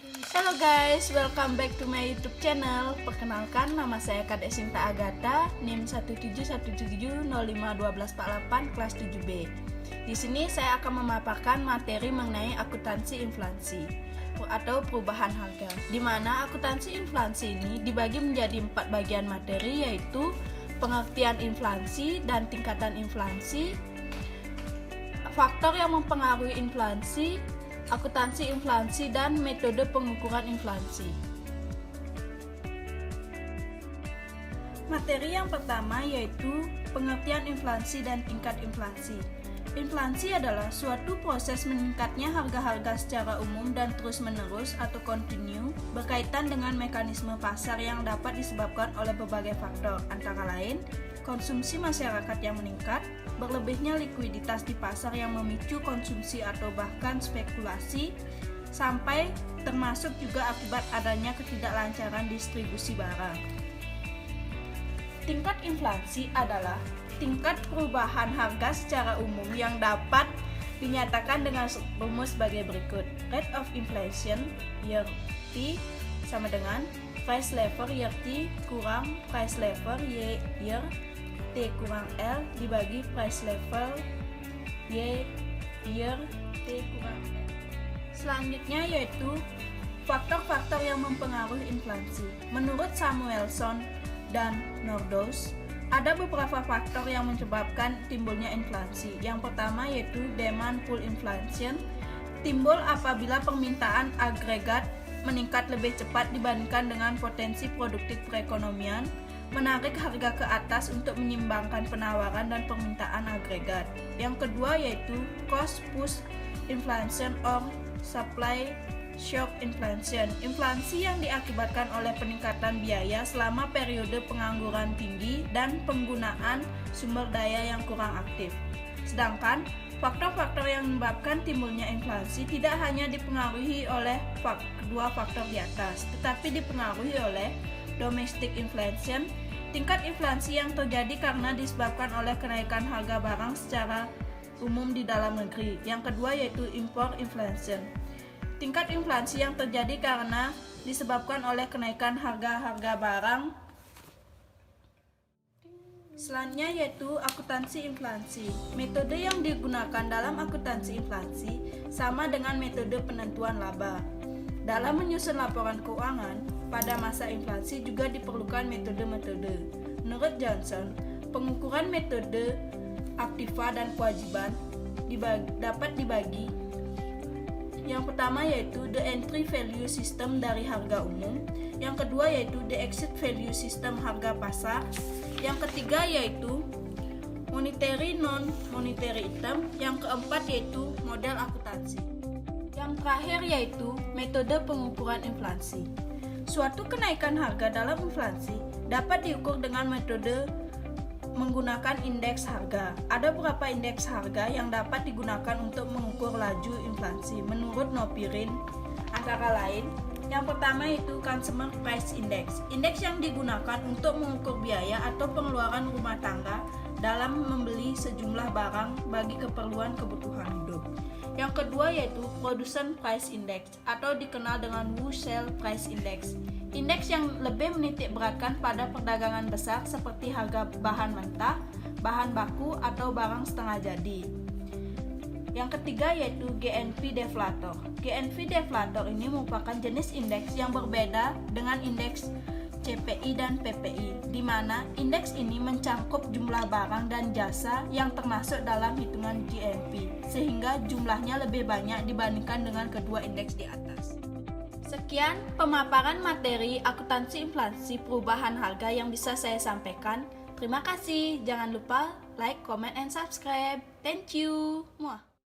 Halo guys, welcome back to my YouTube channel. Perkenalkan, nama saya Kak Sinta Agatha, NIM 17170521248 kelas 7B. Di sini saya akan memaparkan materi mengenai akuntansi inflasi atau perubahan harga. Di mana akuntansi inflasi ini dibagi menjadi 4 bagian materi, yaitu pengertian inflasi dan tingkatan inflasi, faktor yang mempengaruhi inflasi, akuntansi inflasi, dan metode pengukuran inflasi. Materi yang pertama yaitu pengertian inflasi dan tingkat inflasi. Inflasi adalah suatu proses meningkatnya harga-harga secara umum dan terus-menerus atau kontinu berkaitan dengan mekanisme pasar yang dapat disebabkan oleh berbagai faktor, antara lain konsumsi masyarakat yang meningkat, berlebihnya likuiditas di pasar yang memicu konsumsi atau bahkan spekulasi, sampai termasuk juga akibat adanya ketidaklancaran distribusi barang. Tingkat inflasi adalah tingkat perubahan harga secara umum yang dapat dinyatakan dengan rumus sebagai berikut. Rate of inflation year T sama dengan price level year T kurang price level year T kurang L dibagi price level Y year T kurang L. Selanjutnya yaitu faktor-faktor yang mempengaruhi inflasi. Menurut Samuelson dan Nordos, ada beberapa faktor yang menyebabkan timbulnya inflasi. Yang pertama yaitu demand pull inflation, timbul apabila permintaan agregat meningkat lebih cepat dibandingkan dengan potensi produktif perekonomian, menarik harga ke atas untuk menyimbangkan penawaran dan permintaan agregat. Yang kedua yaitu cost push inflation or supply shock inflation, inflasi yang diakibatkan oleh peningkatan biaya selama periode pengangguran tinggi dan penggunaan sumber daya yang kurang aktif. Sedangkan faktor-faktor yang menyebabkan timbulnya inflasi tidak hanya dipengaruhi oleh kedua faktor di atas, tetapi dipengaruhi oleh domestic inflation, tingkat inflasi yang terjadi karena disebabkan oleh kenaikan harga barang secara umum di dalam negeri. Yang kedua yaitu import inflation, tingkat inflasi yang terjadi karena disebabkan oleh kenaikan harga-harga barang. Selanjutnya yaitu akuntansi inflasi. Metode yang digunakan dalam akuntansi inflasi sama dengan metode penentuan laba. Dalam menyusun laporan keuangan pada masa inflasi juga diperlukan metode-metode. Menurut Johnson, pengukuran metode aktiva dan kewajiban dapat dibagi. Yang pertama yaitu the entry value system dari harga umum, yang kedua yaitu the exit value system harga pasar, yang ketiga yaitu monetary non-monetary item, yang keempat yaitu model akuntansi. Yang terakhir yaitu metode pengukuran inflasi. Suatu kenaikan harga dalam inflasi dapat diukur dengan metode menggunakan indeks harga. Ada beberapa indeks harga yang dapat digunakan untuk mengukur laju inflasi menurut Nopirin, antara lain yang pertama itu Consumer Price Index, indeks yang digunakan untuk mengukur biaya atau pengeluaran rumah tangga dalam membeli sejumlah barang bagi keperluan kebutuhan hidup. Yang kedua yaitu Producer Price Index atau dikenal dengan Wholesale Price Index, indeks yang lebih menitik beratkan pada perdagangan besar seperti harga bahan mentah, bahan baku, atau barang setengah jadi. Yang ketiga yaitu GNP Deflator. GNP Deflator ini merupakan jenis indeks yang berbeda dengan indeks CPI dan PPI, di mana indeks ini mencangkup jumlah barang dan jasa yang termasuk dalam hitungan GNP, sehingga jumlahnya lebih banyak dibandingkan dengan kedua indeks di atas. Sekian pemaparan materi akuntansi inflasi perubahan harga yang bisa saya sampaikan. Terima kasih. Jangan lupa like, comment, and subscribe. Thank you. Muah.